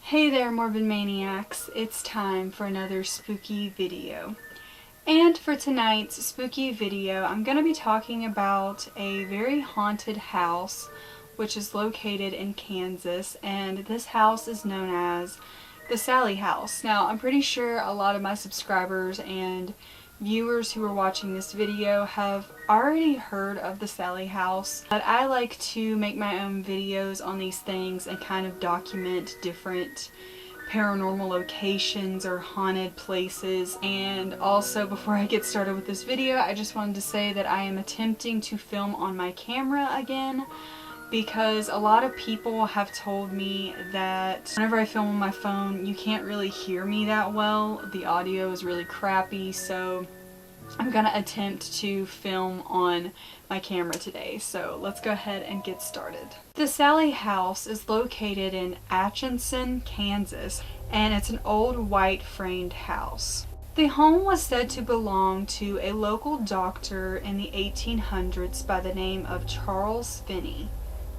Hey there, Morbid Maniacs! It's time for another spooky video. And for tonight's spooky video, I'm going to be talking about a very haunted house which is located in Kansas, and this house is known as the Sallie House. Now, I'm pretty sure a lot of my subscribers and viewers who are watching this video have already heard of the Sallie House, but I like to make my own videos on these things and kind of document different paranormal locations or haunted places. And also, before I get started with this video, I just wanted to say that I am attempting to film on my camera again, because a lot of people have told me that whenever I film on my phone, you can't really hear me that well. The audio is really crappy, so I'm gonna attempt to film on my camera today. So let's go ahead and get started. The Sallie House is located in Atchison, Kansas, and it's an old white framed house. The home was said to belong to a local doctor in the 1800s by the name of Charles Finney.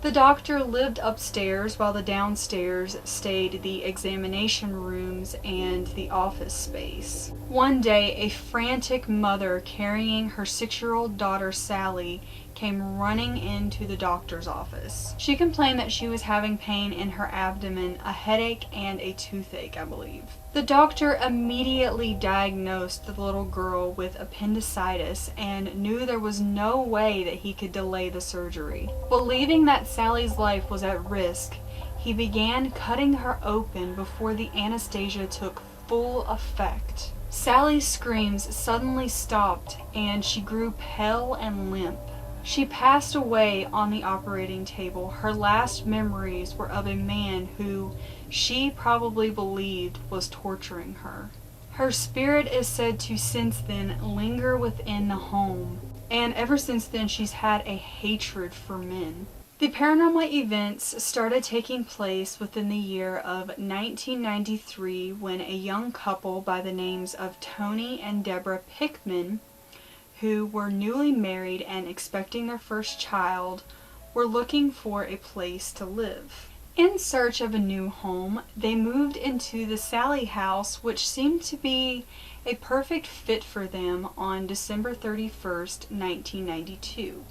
The doctor lived upstairs while the downstairs stayed the examination rooms and the office space. One day, a frantic mother carrying her 6-year-old daughter Sallie came running into the doctor's office. She complained that she was having pain in her abdomen, a headache, and a toothache, I believe. The doctor immediately diagnosed the little girl with appendicitis and knew there was no way that he could delay the surgery. Believing that Sallie's life was at risk, he began cutting her open before the anesthesia took full effect. Sallie's screams suddenly stopped and she grew pale and limp. She passed away on the operating table. Her last memories were of a man who she probably believed was torturing her. Her spirit is said to since then linger within the home, and ever since then she's had a hatred for men. The paranormal events started taking place within the year of 1993 when a young couple by the names of Tony and Deborah Pickman, who were newly married and expecting their first child, were looking for a place to live. In search of a new home, they moved into the Sallie House, which seemed to be a perfect fit for them on December 31st, 1992.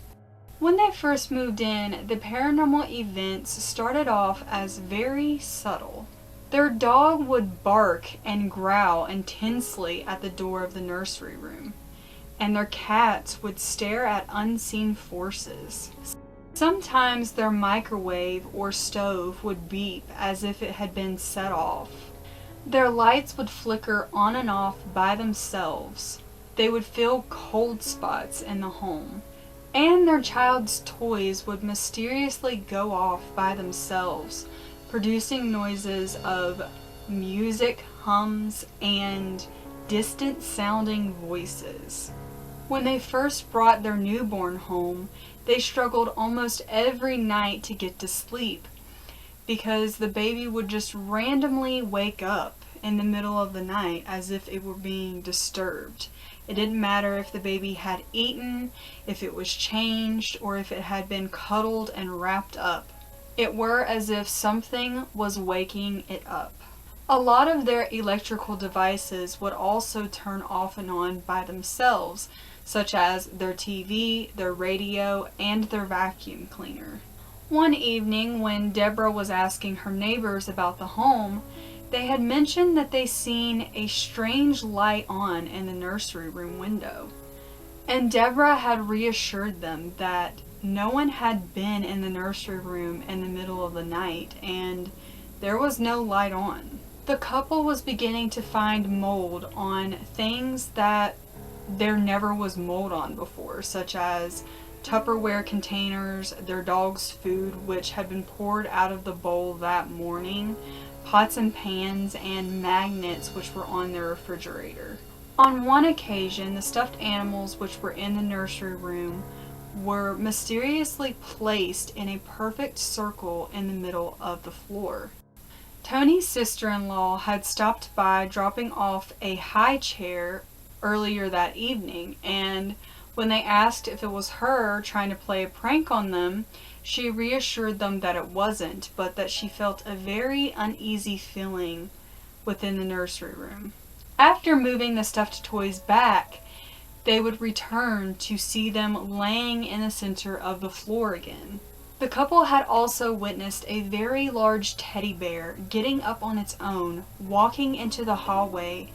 When they first moved in, the paranormal events started off as very subtle. Their dog would bark and growl intensely at the door of the nursery room, and their cats would stare at unseen forces. Sometimes their microwave or stove would beep as if it had been set off. Their lights would flicker on and off by themselves. They would feel cold spots in the home. And their child's toys would mysteriously go off by themselves, producing noises of music, hums, and distant sounding voices. When they first brought their newborn home, they struggled almost every night to get to sleep because the baby would just randomly wake up in the middle of the night as if it were being disturbed. It didn't matter if the baby had eaten, if it was changed, or if it had been cuddled and wrapped up. It were as if something was waking it up. A lot of their electrical devices would also turn off and on by themselves, such as their TV, their radio, and their vacuum cleaner. One evening, when Deborah was asking her neighbors about the home, they had mentioned that they seen a strange light on in the nursery room window. And Deborah had reassured them that no one had been in the nursery room in the middle of the night, and there was no light on. The couple was beginning to find mold on things that there never was mold on before, such as Tupperware containers, their dog's food which had been poured out of the bowl that morning, pots and pans, and magnets which were on their refrigerator. On one occasion, the stuffed animals which were in the nursery room were mysteriously placed in a perfect circle in the middle of the floor. Tony's sister-in-law had stopped by dropping off a high chair earlier that evening, and when they asked if it was her trying to play a prank on them, she reassured them that it wasn't, but that she felt a very uneasy feeling within the nursery room. After moving the stuffed toys back, they would return to see them laying in the center of the floor again. The couple had also witnessed a very large teddy bear getting up on its own, walking into the hallway,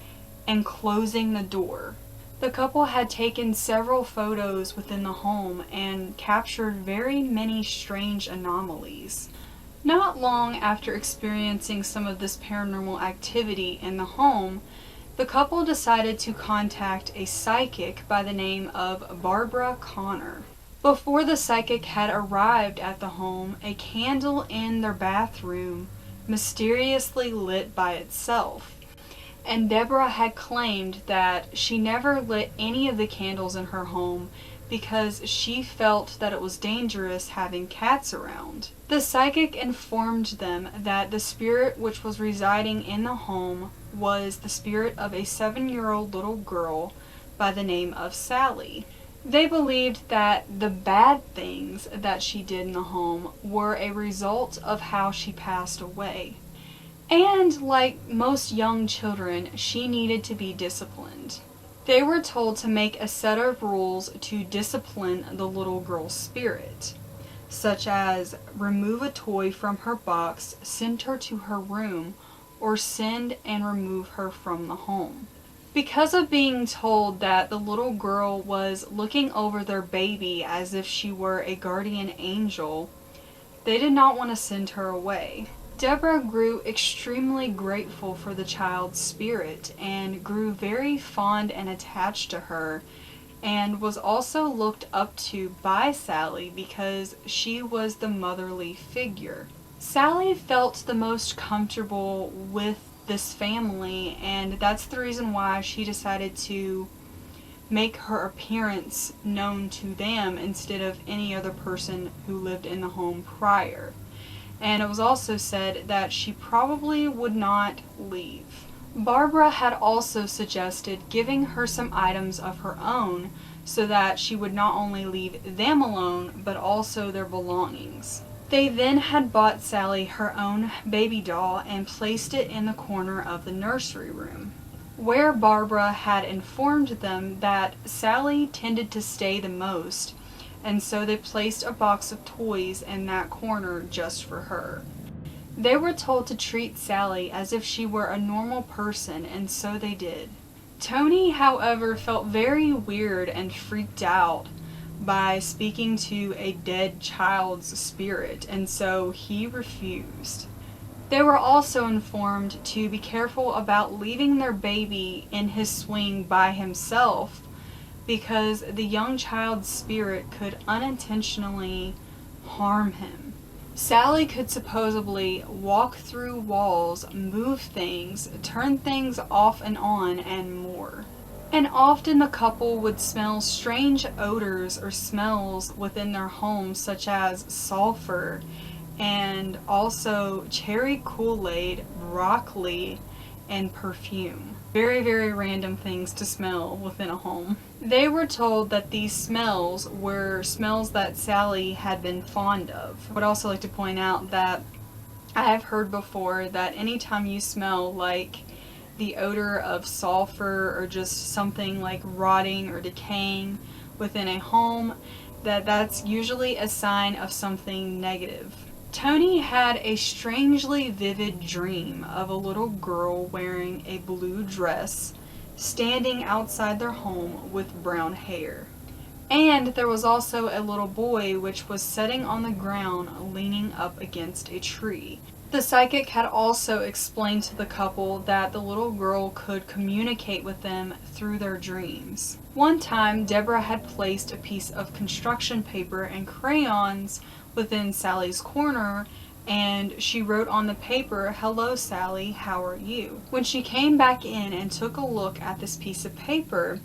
and closing the door. The couple had taken several photos within the home and captured very many strange anomalies. Not long after experiencing some of this paranormal activity in the home, the couple decided to contact a psychic by the name of Barbara Connor. Before the psychic had arrived at the home, a candle in their bathroom mysteriously lit by itself, and Deborah had claimed that she never lit any of the candles in her home because she felt that it was dangerous having cats around. The psychic informed them that the spirit which was residing in the home was the spirit of a 7-year-old little girl by the name of Sallie. They believed that the bad things that she did in the home were a result of how she passed away. And like most young children, she needed to be disciplined. They were told to make a set of rules to discipline the little girl's spirit, such as remove a toy from her box, send her to her room, or send and remove her from the home. Because of being told that the little girl was looking over their baby as if she were a guardian angel, they did not want to send her away. Deborah grew extremely grateful for the child's spirit and grew very fond and attached to her, and was also looked up to by Sallie because she was the motherly figure. Sallie felt the most comfortable with this family, and that's the reason why she decided to make her appearance known to them instead of any other person who lived in the home prior. And it was also said that she probably would not leave. Barbara had also suggested giving her some items of her own so that she would not only leave them alone, but also their belongings. They then had bought Sallie her own baby doll and placed it in the corner of the nursery room, where Barbara had informed them that Sallie tended to stay the most, and so they placed a box of toys in that corner just for her. They were told to treat Sallie as if she were a normal person, and so they did. Tony, however, felt very weird and freaked out by speaking to a dead child's spirit, and so he refused. They were also informed to be careful about leaving their baby in his swing by himself, because the young child's spirit could unintentionally harm him. Sallie could supposedly walk through walls, move things, turn things off and on, and more. And often the couple would smell strange odors or smells within their home, such as sulfur and also cherry Kool-Aid, broccoli, and perfume. Very, very random things to smell within a home. They were told that these smells were smells that Sallie had been fond of. I would also like to point out that I have heard before that anytime you smell like the odor of sulfur or just something like rotting or decaying within a home, that's usually a sign of something negative. Tony had a strangely vivid dream of a little girl wearing a blue dress, standing outside their home with brown hair. And there was also a little boy which was sitting on the ground leaning up against a tree. The psychic had also explained to the couple that the little girl could communicate with them through their dreams. One time, Deborah had placed a piece of construction paper and crayons within Sally's corner, and she wrote on the paper, "Hello Sally, how are you?" When she came back in and took a look at this piece of paper,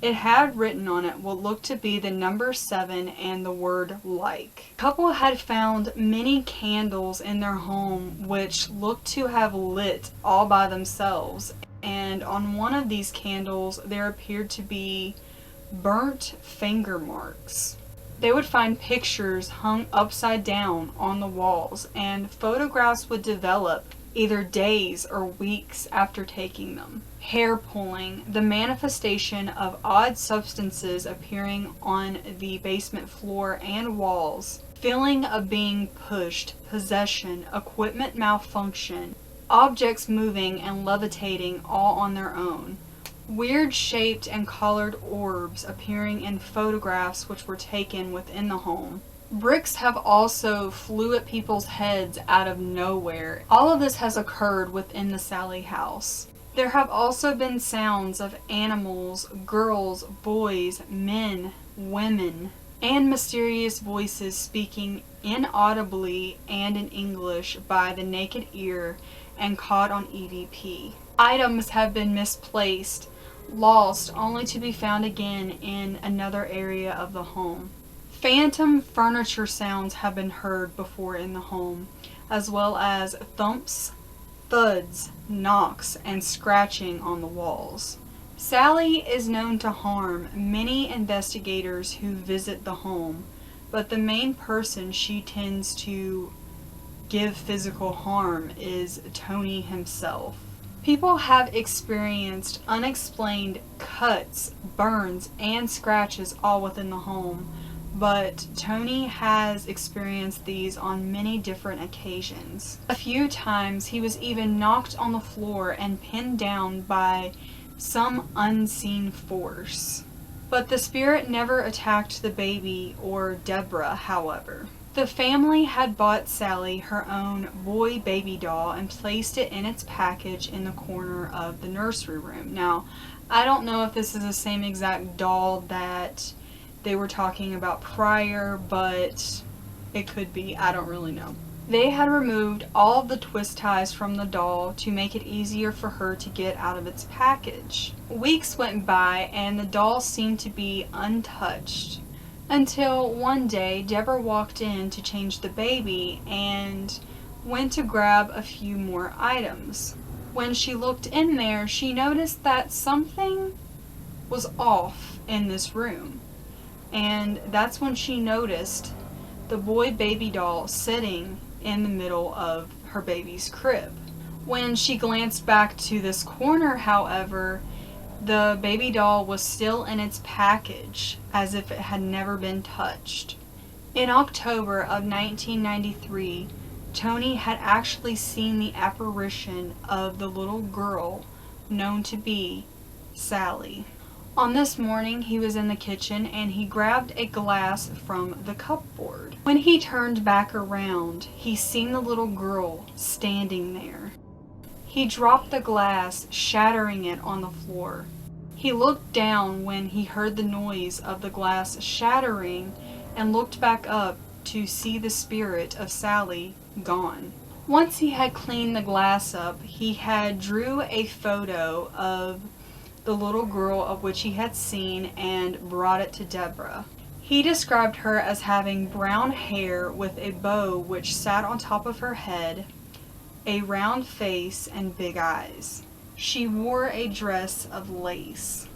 it had written on it what looked to be the number 7 and the word "like." The couple had found many candles in their home which looked to have lit all by themselves, and on one of these candles there appeared to be burnt finger marks. They would find pictures hung upside down on the walls, and photographs would develop either days or weeks after taking them. Hair pulling, the manifestation of odd substances appearing on the basement floor and walls, feeling of being pushed, possession, equipment malfunction, objects moving and levitating all on their own, weird shaped and colored orbs appearing in photographs which were taken within the home. Bricks have also flew at people's heads out of nowhere. All of this has occurred within the Sallie house. There have also been sounds of animals, girls, boys, men, women, and mysterious voices speaking inaudibly and in English by the naked ear and caught on EVP. Items have been misplaced, lost, only to be found again in another area of the home. Phantom furniture sounds have been heard before in the home, as well as thumps, thuds, knocks, and scratching on the walls. Sally is known to harm many investigators who visit the home, but the main person she tends to give physical harm is Tony himself. People have experienced unexplained cuts, burns, and scratches all within the home, but Tony has experienced these on many different occasions. A few times he was even knocked on the floor and pinned down by some unseen force. But the spirit never attacked the baby or Deborah, however. The family had bought Sally her own boy baby doll and placed it in its package in the corner of the nursery room. Now, I don't know if this is the same exact doll that they were talking about prior, but it could be. I don't really know. They had removed all of the twist ties from the doll to make it easier for her to get out of its package. Weeks went by and the doll seemed to be untouched, until one day Deborah walked in to change the baby and went to grab a few more items. When she looked in there, she noticed that something was off in this room. And that's when she noticed the boy baby doll sitting in the middle of her baby's crib. When she glanced back to this corner, however, the baby doll was still in its package as if it had never been touched. In October of 1993, Tony had actually seen the apparition of the little girl known to be Sally. On this morning, he was in the kitchen and he grabbed a glass from the cupboard. When he turned back around, he seen the little girl standing there. He dropped the glass, shattering it on the floor. He looked down when he heard the noise of the glass shattering and looked back up to see the spirit of Sally gone. Once he had cleaned the glass up, he had drew a photo of the little girl of which he had seen and brought it to Deborah. He described her as having brown hair with a bow which sat on top of her head, a round face, and big eyes. She wore a dress of lace.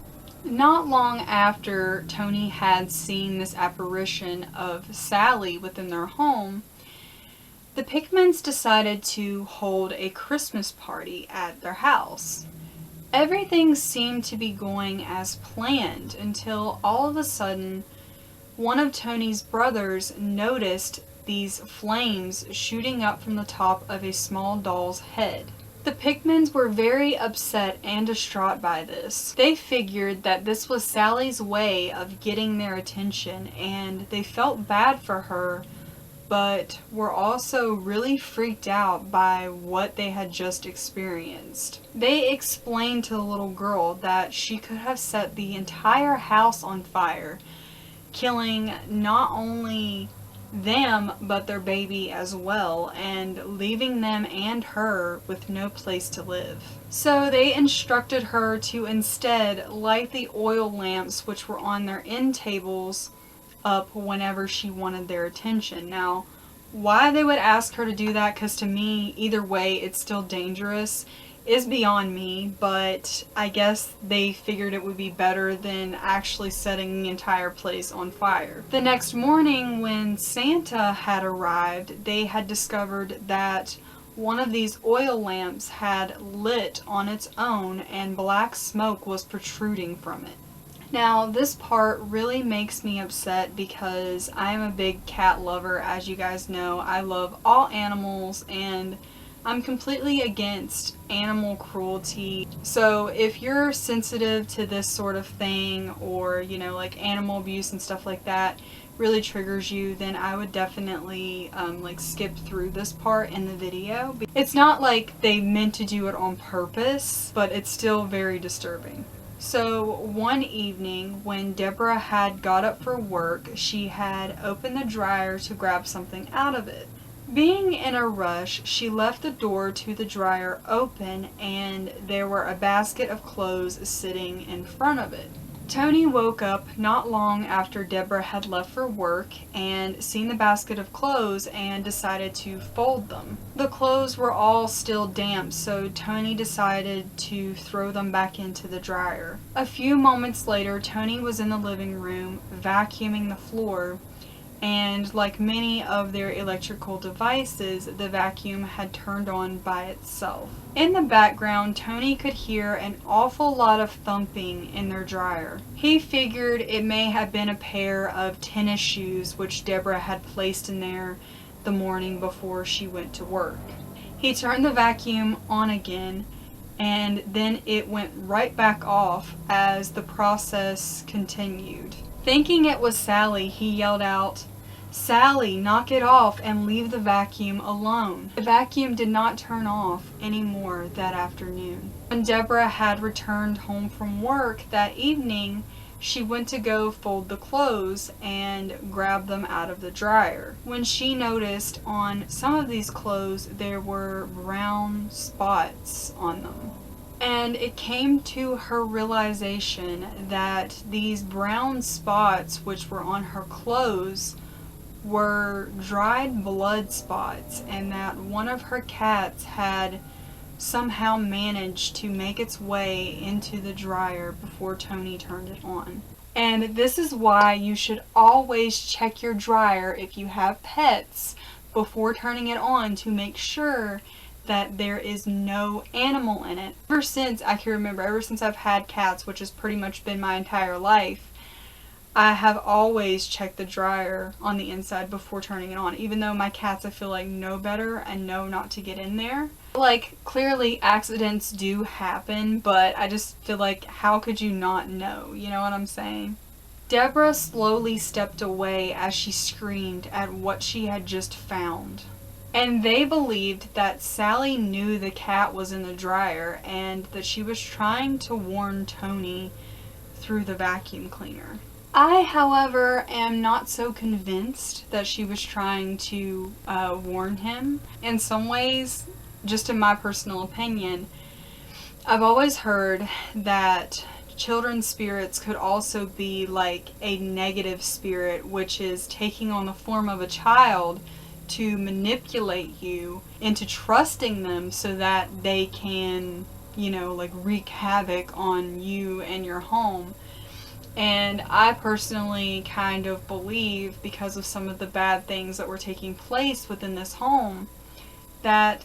Not long after Tony had seen this apparition of Sally within their home, the Pickmans decided to hold a Christmas party at their house. Everything seemed to be going as planned until all of a sudden one of Tony's brothers noticed these flames shooting up from the top of a small doll's head. The Pickmans were very upset and distraught by this. They figured that this was Sally's way of getting their attention, and they felt bad for her but were also really freaked out by what they had just experienced. They explained to the little girl that she could have set the entire house on fire, killing not only them but their baby as well, and leaving them and her with no place to live. So they instructed her to instead light the oil lamps which were on their end tables up whenever she wanted their attention. Now, why they would ask her to do that, because to me, either way, it's still dangerous, is beyond me, but I guess they figured it would be better than actually setting the entire place on fire. The next morning, when Santa had arrived, they had discovered that one of these oil lamps had lit on its own and black smoke was protruding from it. Now, this part really makes me upset because I am a big cat lover, as you guys know. I love all animals and I'm completely against animal cruelty. So if you're sensitive to this sort of thing, or, you know, like animal abuse and stuff like that really triggers you, then I would definitely like skip through this part in the video. It's not like they meant to do it on purpose, but it's still very disturbing. So one evening when Deborah had got up for work, she had opened the dryer to grab something out of it. Being in a rush, she left the door to the dryer open and there were a basket of clothes sitting in front of it. Tony woke up not long after Deborah had left for work and seen the basket of clothes and decided to fold them. The clothes were all still damp, so Tony decided to throw them back into the dryer. A few moments later, Tony was in the living room vacuuming the floor, and like many of their electrical devices, the vacuum had turned on by itself. In the background, Tony could hear an awful lot of thumping in their dryer. He figured it may have been a pair of tennis shoes which Deborah had placed in there the morning before she went to work. He turned the vacuum on again, and then it went right back off as the process continued. Thinking it was Sallie, he yelled out, "Sallie, knock it off and leave the vacuum alone." The vacuum did not turn off anymore that afternoon. When Deborah had returned home from work that evening, she went to go fold the clothes and grab them out of the dryer. When she noticed on some of these clothes there were brown spots on them. And it came to her realization that these brown spots which were on her clothes were dried blood spots, and that one of her cats had somehow managed to make its way into the dryer before Tony turned it on. And this is why you should always check your dryer if you have pets before turning it on, to make sure that there is no animal in it. Ever since I can remember, ever since I've had cats, which has pretty much been my entire life, I have always checked the dryer on the inside before turning it on, even though my cats, I feel like, know better and know not to get in there. Like, clearly accidents do happen, but I just feel like, how could you not know? You know what I'm saying? Deborah slowly stepped away as she screamed at what she had just found. And they believed that Sallie knew the cat was in the dryer and that she was trying to warn Tony through the vacuum cleaner. I, however, am not so convinced that she was trying to warn him. In some ways, just in my personal opinion, I've always heard that children's spirits could also be like a negative spirit, which is taking on the form of a child to manipulate you into trusting them so that they can, you know, like wreak havoc on you and your home. And I personally kind of believe, because of some of the bad things that were taking place within this home, that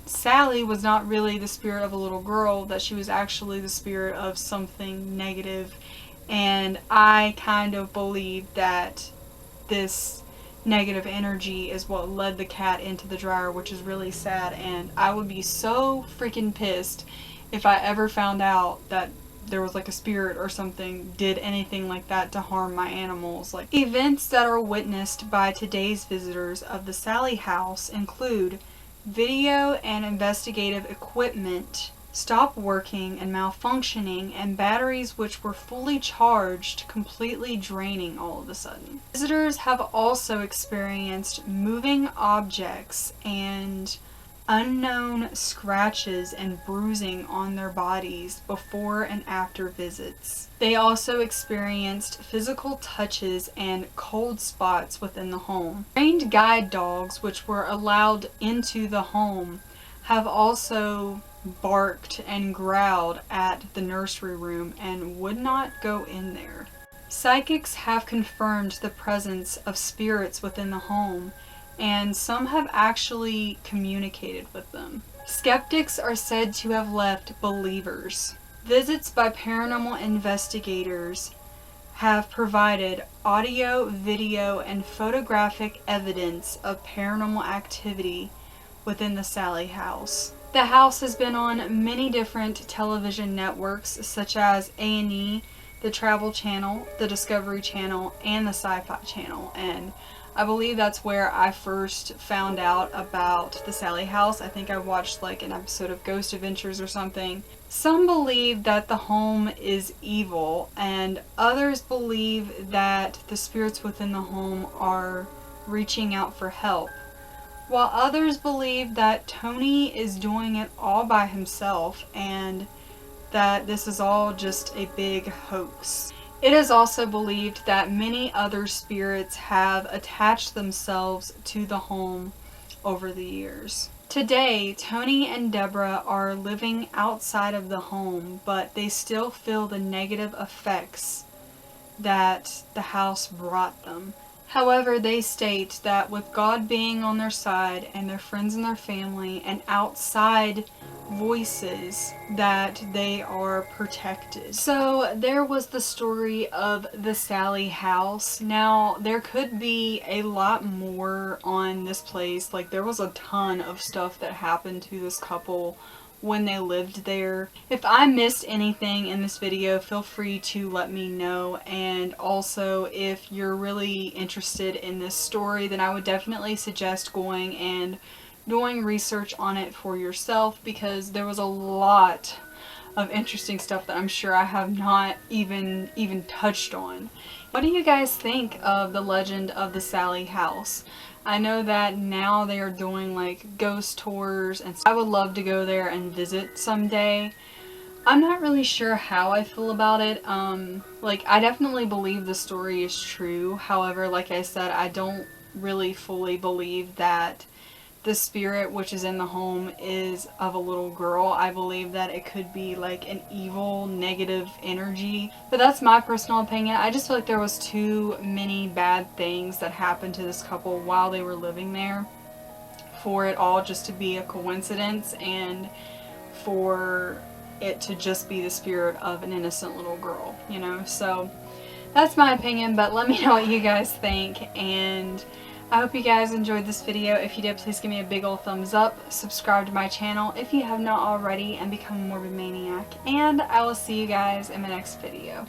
Sallie was not really the spirit of a little girl, that she was actually the spirit of something negative. And I kind of believe that this negative energy is what led the cat into the dryer, which is really sad. And I would be so freaking pissed if I ever found out that there was like a spirit or something did anything like that to harm my animals. Like, events that are witnessed by today's visitors of the Sallie House include video and investigative equipment stop working and malfunctioning, and batteries which were fully charged completely draining all of a sudden. Visitors have also experienced moving objects and unknown scratches and bruising on their bodies before and after visits. They also experienced physical touches and cold spots within the home. Trained guide dogs, which were allowed into the home, have also barked and growled at the nursery room and would not go in there. Psychics have confirmed the presence of spirits within the home, and some have actually communicated with them. Skeptics are said to have left believers. Visits by paranormal investigators have provided audio, video, and photographic evidence of paranormal activity within the Sallie House. The house has been on many different television networks such as A&E, the Travel Channel, the Discovery Channel, and the Sci-Fi Channel, and I believe that's where I first found out about the Sallie House. I think I watched like an episode of Ghost Adventures or something. Some believe that the home is evil, and others believe that the spirits within the home are reaching out for help, while others believe that Tony is doing it all by himself and that this is all just a big hoax. It is also believed that many other spirits have attached themselves to the home over the years. Today, Tony and Deborah are living outside of the home, but they still feel the negative effects that the house brought them. However, they state that with God being on their side and their friends and their family and outside voices, that they are protected. So there was the story of the Sallie House. Now, there could be a lot more on this place. Like, there was a ton of stuff that happened to this couple when they lived there. If I missed anything in this video, feel free to let me know. And also, if you're really interested in this story, then I would definitely suggest going and doing research on it for yourself, because there was a lot of interesting stuff that I'm sure I have not even touched on. What do you guys think of the legend of the Sallie House? I know that now they are doing like ghost tours, and I would love to go there and visit someday. I'm not really sure how I feel about it. Like, I definitely believe the story is true. However, like I said, I don't really fully believe that the spirit which is in the home is of a little girl. I believe that it could be like an evil, negative energy. But that's my personal opinion. I just feel like there was too many bad things that happened to this couple while they were living there for it all just to be a coincidence and for it to just be the spirit of an innocent little girl, you know? So that's my opinion, but let me know what you guys think, and I hope you guys enjoyed this video. If you did, please give me a big old thumbs up, subscribe to my channel if you have not already, and become a Morbid Maniac. And I will see you guys in my next video.